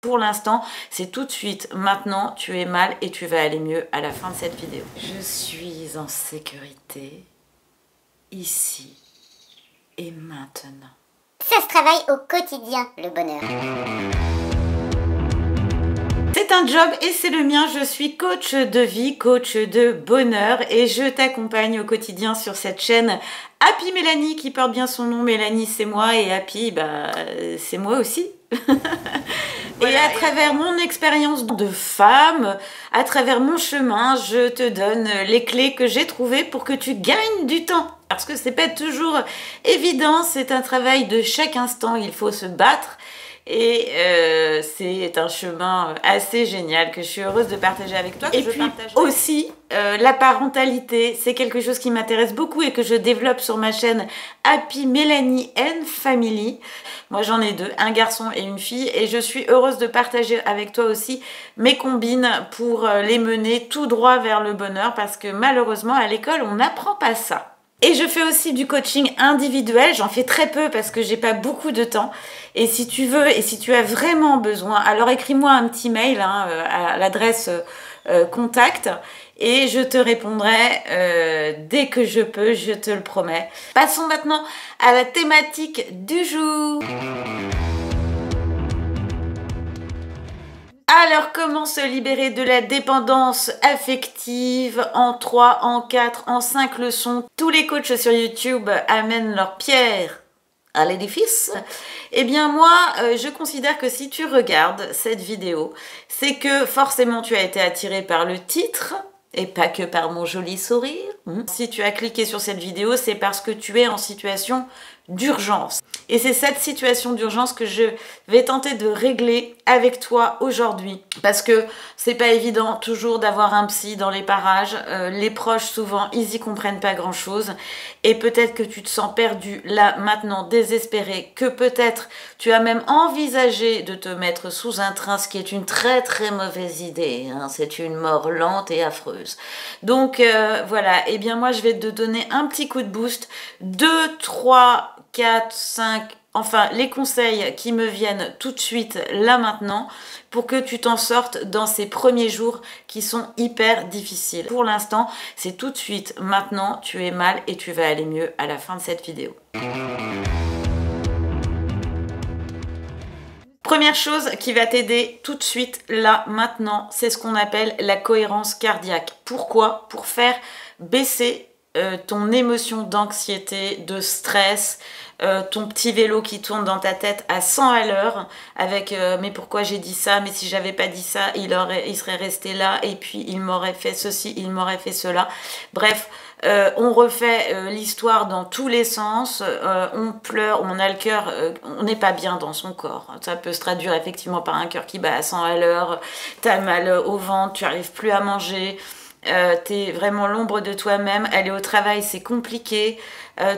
Pour l'instant, c'est tout de suite. Maintenant, tu es mal et tu vas aller mieux à la fin de cette vidéo. Je suis en sécurité, ici et maintenant. Ça se travaille au quotidien, le bonheur. C'est un job et c'est le mien. Je suis coach de vie, coach de bonheur et je t'accompagne au quotidien sur cette chaîne Happy Mélanie qui porte bien son nom. Mélanie, c'est moi et Happy, c'est moi aussi. Et à travers mon expérience de femme, à travers mon chemin, je te donne les clés que j'ai trouvées pour que tu gagnes du temps. Parce que c'est pas toujours évident, c'est un travail de chaque instant, il faut se battre. Et c'est un chemin assez génial que je suis heureuse de partager avec toi. Et puis aussi, la parentalité, c'est quelque chose qui m'intéresse beaucoup et que je développe sur ma chaîne Happy Mélanie and Family. Moi j'en ai deux, un garçon et une fille, et je suis heureuse de partager avec toi aussi mes combines pour les mener tout droit vers le bonheur, parce que malheureusement à l'école on n'apprend pas ça. Et je fais aussi du coaching individuel, j'en fais très peu parce que j'ai pas beaucoup de temps. Et si tu veux et si tu as vraiment besoin, alors écris-moi un petit mail à l'adresse contact et je te répondrai dès que je peux, je te le promets. Passons maintenant à la thématique du jour. Alors, comment se libérer de la dépendance affective en 3, en 4, en 5 leçons? Tous les coachs sur YouTube amènent leur pierre à l'édifice. Eh bien moi, je considère que si tu regardes cette vidéo, c'est que forcément tu as été attiré par le titre et pas que par mon joli sourire. Si tu as cliqué sur cette vidéo, c'est parce que tu es en situation d'urgence. Et c'est cette situation d'urgence que je vais tenter de régler avec toi aujourd'hui. Parce que c'est pas évident toujours d'avoir un psy dans les parages. Les proches, souvent, ils y comprennent pas grand chose. Et peut-être que tu te sens perdu là, maintenant, désespéré. Que peut-être tu as même envisagé de te mettre sous un train, ce qui est une très très mauvaise idée. C'est une mort lente et affreuse. Donc voilà, eh bien moi je vais te donner un petit coup de boost. 2, 3, 4, 5, enfin les conseils qui me viennent tout de suite là maintenant pour que tu t'en sortes dans ces premiers jours qui sont hyper difficiles. Pour l'instant, c'est tout de suite, maintenant tu es mal et tu vas aller mieux à la fin de cette vidéo. Première chose qui va t'aider tout de suite, là, maintenant, c'est ce qu'on appelle la cohérence cardiaque. Pourquoi? Pour faire baisser ton émotion d'anxiété, de stress, ton petit vélo qui tourne dans ta tête à 100 à l'heure avec mais pourquoi j'ai dit ça, mais si j'avais pas dit ça, il serait resté là et puis il m'aurait fait ceci, il m'aurait fait cela. Bref, on refait l'histoire dans tous les sens, on pleure, on a le cœur, on n'est pas bien dans son corps. Ça peut se traduire effectivement par un cœur qui bat à 100 à l'heure, t'as mal au ventre, tu n'arrives plus à manger, t'es vraiment l'ombre de toi-même, aller au travail c'est compliqué,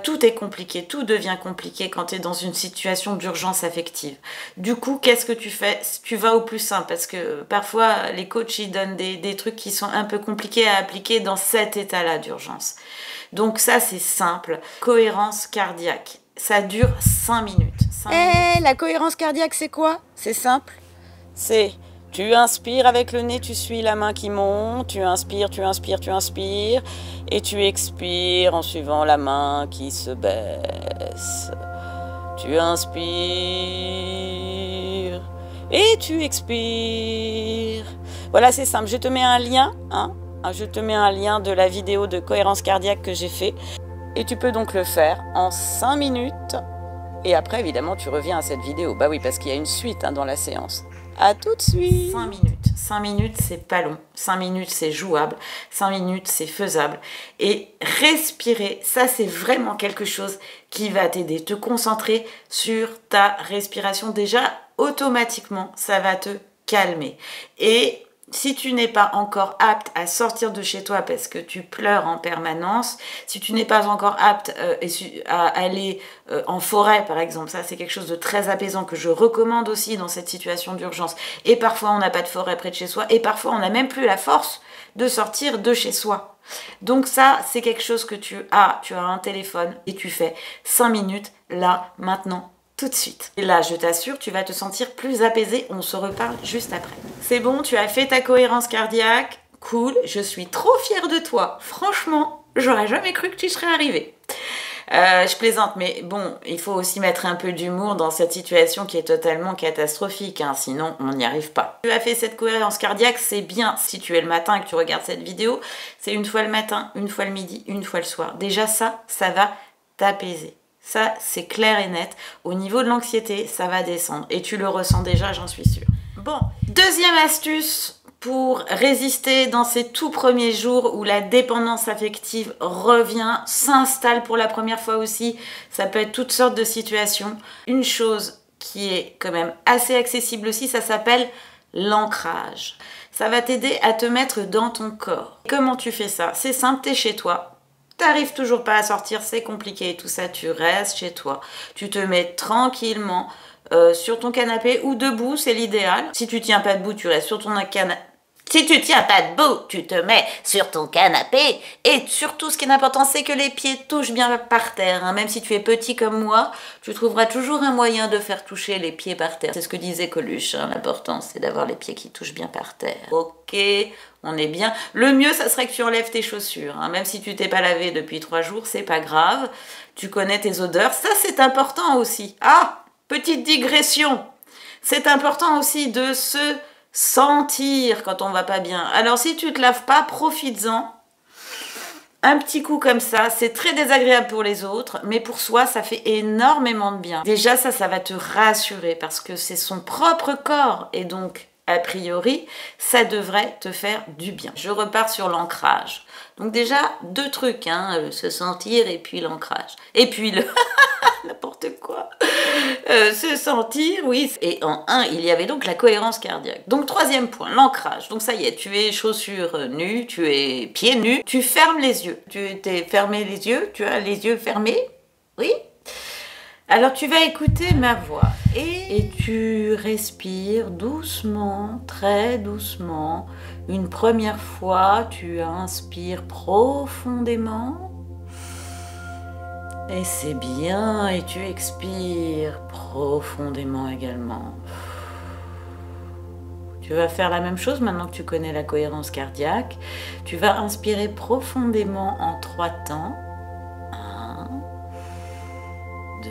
tout est compliqué, tout devient compliqué quand tu es dans une situation d'urgence affective. Du coup, qu'est-ce que tu fais? Tu vas au plus simple, parce que parfois les coachs ils donnent des trucs qui sont un peu compliqués à appliquer dans cet état-là d'urgence. Donc ça c'est simple, cohérence cardiaque. Ça dure 5 minutes. La cohérence cardiaque c'est quoi? C'est simple, c'est... Tu inspires avec le nez, tu suis la main qui monte, tu inspires, tu inspires, tu inspires, et tu expires en suivant la main qui se baisse. Tu inspires, et tu expires. Voilà, c'est simple. Je te mets un lien, je te mets un lien de la vidéo de cohérence cardiaque que j'ai fait, et tu peux donc le faire en 5 minutes, et après, évidemment, tu reviens à cette vidéo. Bah oui, parce qu'il y a une suite dans la séance. À tout de suite. 5 minutes. 5 minutes, c'est pas long. 5 minutes, c'est jouable. 5 minutes, c'est faisable. Et respirer, ça, c'est vraiment quelque chose qui va t'aider. Te concentrer sur ta respiration. Déjà, automatiquement, ça va te calmer. Et si tu n'es pas encore apte à sortir de chez toi parce que tu pleures en permanence, si tu n'es pas encore apte à aller en forêt par exemple, ça c'est quelque chose de très apaisant que je recommande aussi dans cette situation d'urgence. Et parfois on n'a pas de forêt près de chez soi et parfois on n'a même plus la force de sortir de chez soi. Donc ça c'est quelque chose que tu as un téléphone et tu fais 5 minutes là, maintenant, tout de suite. Et là, je t'assure, tu vas te sentir plus apaisé. On se reparle juste après. C'est bon, tu as fait ta cohérence cardiaque. Cool, je suis trop fière de toi. Franchement, j'aurais jamais cru que tu serais arrivée. Je plaisante, mais bon, il faut aussi mettre un peu d'humour dans cette situation qui est totalement catastrophique, hein, sinon on n'y arrive pas. Tu as fait cette cohérence cardiaque, c'est bien. Si tu es le matin et que tu regardes cette vidéo, c'est une fois le matin, une fois le midi, une fois le soir. Déjà ça va t'apaiser. Ça, c'est clair et net. Au niveau de l'anxiété, ça va descendre. Et tu le ressens déjà, j'en suis sûre. Bon, deuxième astuce pour résister dans ces tout premiers jours où la dépendance affective revient, s'installe pour la première fois aussi. Ça peut être toutes sortes de situations. Une chose qui est quand même assez accessible aussi, ça s'appelle l'ancrage. Ça va t'aider à te mettre dans ton corps. Comment tu fais ça? C'est simple, t'es chez toi. T'arrives toujours pas à sortir, c'est compliqué et tout ça, tu restes chez toi. Tu te mets tranquillement sur ton canapé ou debout, c'est l'idéal. Si tu tiens pas debout, tu restes sur ton canapé. Si tu tiens pas debout, tu te mets sur ton canapé. Et surtout, ce qui est important, c'est que les pieds touchent bien par terre. Hein. Même si tu es petit comme moi, tu trouveras toujours un moyen de faire toucher les pieds par terre. C'est ce que disait Coluche. Hein. L'important, c'est d'avoir les pieds qui touchent bien par terre. Ok, on est bien. Le mieux, ça serait que tu enlèves tes chaussures. Hein. Même si tu t'es pas lavé depuis 3 jours, c'est pas grave. Tu connais tes odeurs. Ça, c'est important aussi. Ah, petite digression. C'est important aussi de se sentir quand on va pas bien. Alors si tu te laves pas, profites-en. Un petit coup comme ça, c'est très désagréable pour les autres, mais pour soi, ça fait énormément de bien. Déjà, ça va te rassurer parce que c'est son propre corps et donc, a priori, ça devrait te faire du bien. Je repars sur l'ancrage. Donc déjà, 2 trucs, hein, se sentir et puis l'ancrage. Et puis le... n'importe quoi. Se sentir, oui. Et en 1, il y avait donc la cohérence cardiaque. Donc 3e point, l'ancrage. Donc ça y est, tu es chaussures nues, tu es pieds nus, tu fermes les yeux. Tu t'es fermé les yeux, tu as les yeux fermés, oui. Alors tu vas écouter ma voix et tu respires doucement, très doucement. Une première fois, tu inspires profondément. Et c'est bien, et tu expires profondément également. Tu vas faire la même chose maintenant que tu connais la cohérence cardiaque. Tu vas inspirer profondément en 3 temps. 1, 2,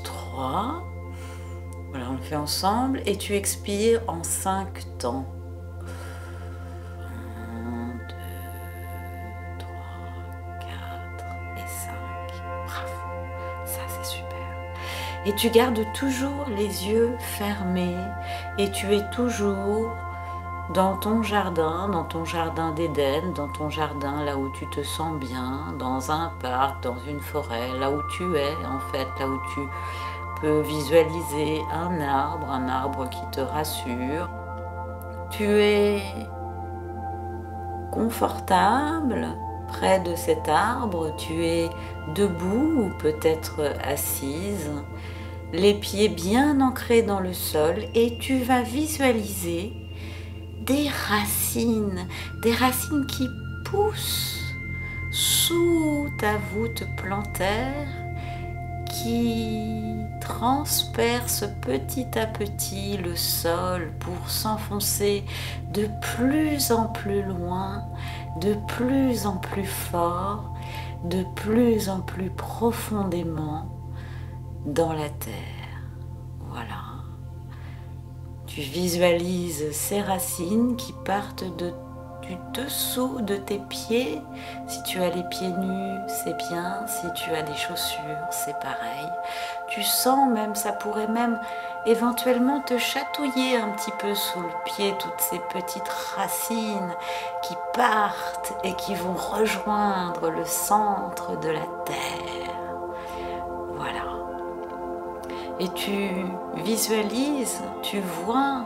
3. Voilà, on le fait ensemble. Et tu expires en 5 temps. 1, 2, 3, 4 et 5. Bravo, ça c'est super. Et tu gardes toujours les yeux fermés et tu es toujours dans ton jardin d'Éden, dans ton jardin là où tu te sens bien, dans un parc, dans une forêt, là où tu es en fait, là où tu peux visualiser un arbre qui te rassure. Tu es confortable près de cet arbre, tu es debout ou peut-être assise, les pieds bien ancrés dans le sol et tu vas visualiser des racines qui poussent sous ta voûte plantaire, qui transpercent petit à petit le sol pour s'enfoncer de plus en plus loin, de plus en plus fort, de plus en plus profondément dans la terre. Voilà. Tu visualises ces racines qui partent du dessous de tes pieds. Si tu as les pieds nus, c'est bien. Si tu as des chaussures, c'est pareil. Tu sens même, ça pourrait même éventuellement te chatouiller un petit peu sous le pied, toutes ces petites racines qui partent et qui vont rejoindre le centre de la terre. Voilà. Et tu visualises, tu vois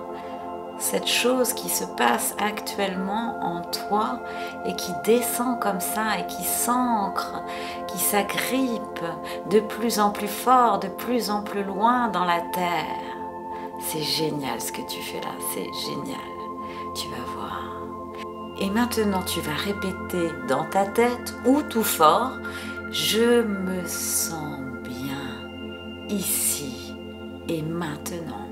cette chose qui se passe actuellement en toi et qui descend comme ça et qui s'ancre, qui s'agrippe de plus en plus fort, de plus en plus loin dans la terre. C'est génial ce que tu fais là, c'est génial. Tu vas voir. Et maintenant, tu vas répéter dans ta tête ou tout fort, je me sens bien. ici et maintenant.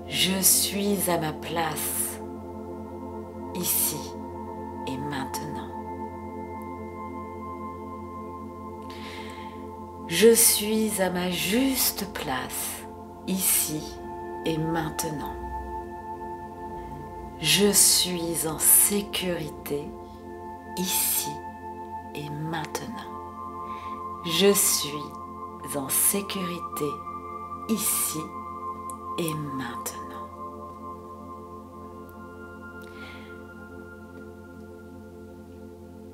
Je suis à ma place, ici et maintenant. Je suis à ma juste place, ici et maintenant. Je suis en sécurité, ici et maintenant. Je suis en sécurité, ici et maintenant.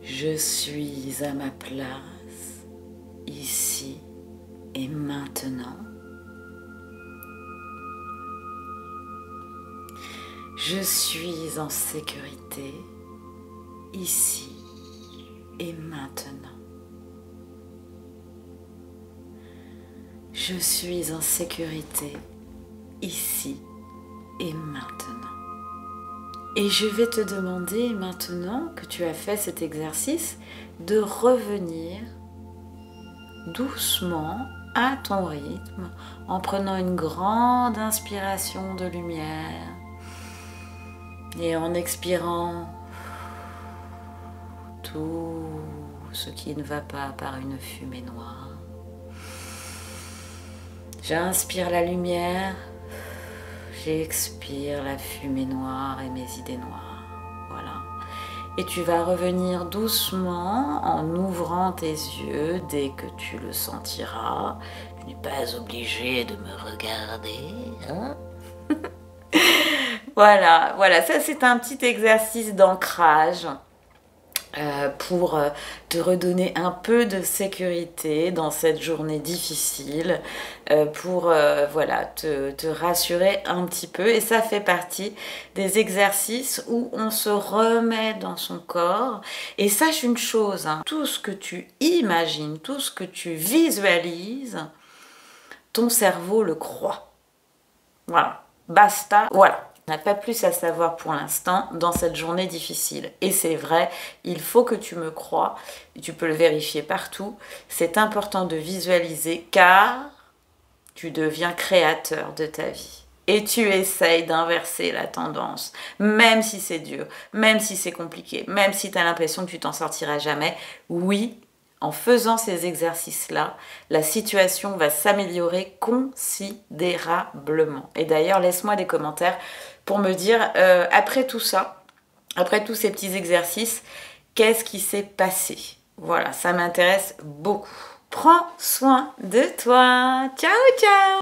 Je suis à ma place, ici et maintenant. Je suis en sécurité, ici et maintenant. Je suis en sécurité, ici et maintenant. Et je vais te demander maintenant que tu as fait cet exercice de revenir doucement à ton rythme en prenant une grande inspiration de lumière et en expirant tout ce qui ne va pas par une fumée noire. J'inspire la lumière, j'expire la fumée noire et mes idées noires. Voilà. Et tu vas revenir doucement en ouvrant tes yeux dès que tu le sentiras. Tu n'es pas obligé de me regarder, hein? Voilà, ça c'est un petit exercice d'ancrage pour te redonner un peu de sécurité dans cette journée difficile, pour voilà, te rassurer un petit peu. Et ça fait partie des exercices où on se remet dans son corps. Et sache une chose, hein, tout ce que tu imagines, tout ce que tu visualises, ton cerveau le croit. Voilà, basta, voilà. On n'a pas plus à savoir pour l'instant dans cette journée difficile. Et c'est vrai, il faut que tu me crois, et tu peux le vérifier partout. C'est important de visualiser car tu deviens créateur de ta vie. Et tu essayes d'inverser la tendance, même si c'est dur, même si c'est compliqué, même si tu as l'impression que tu t'en sortiras jamais. Oui, en faisant ces exercices-là, la situation va s'améliorer considérablement. Et d'ailleurs, laisse-moi des commentaires pour me dire, après tout ça, après tous ces petits exercices, qu'est-ce qui s'est passé? Voilà, ça m'intéresse beaucoup. Prends soin de toi. Ciao, ciao!